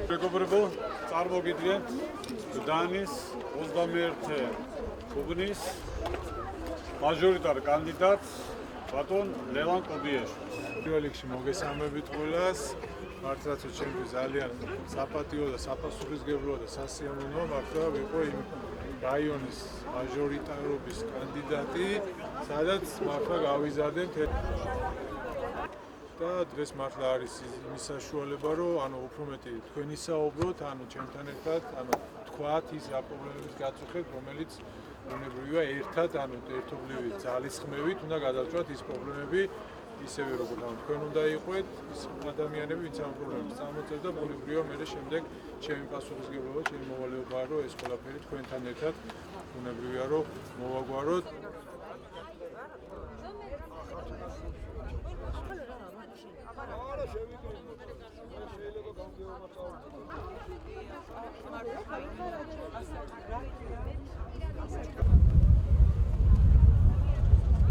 მეგობრებო, წარმოგიდგენთ დანიის 21 უბნის მაჟორიტარ კანდიდატს ბატონ ლევან კობიაშვილი. პირველ რიგში მოგესალმებით ყველას. მართლაც ჩემთვის ძალიან საპატიო და საპასუხისმგებლო და სასიამოვნო მართლა ვიყო იმ რაიონის მაჟორიტარობის კანდიდატი, სადაც მართლა გავიზარდეთ და დღეს მართლა არის იმის საშუალება, რომ უფრო მეტი თქვენ ისაუბროთ, ჩემთან ერთად, თქვათ ის რა პრობლემების გაწუხებთ, რომელიც უნებრივია ერთად, ერთობლივი ძალისხმევით უნდა გადავწყვეტ ის პრობლემები, ისევე როგორც თქვენ უნდა იყვეთ, ის ადამიანები, ვინც ამ პრობლემებს წამოწევთ და უნებრივია მე შემდეგ ჩემი პასუხისმგებლობა, ჩემი მოვალეობაა, რომ ეს ყველაფერი თქვენთან ერთად უნებრივია, რომ მოვაგვაროთ.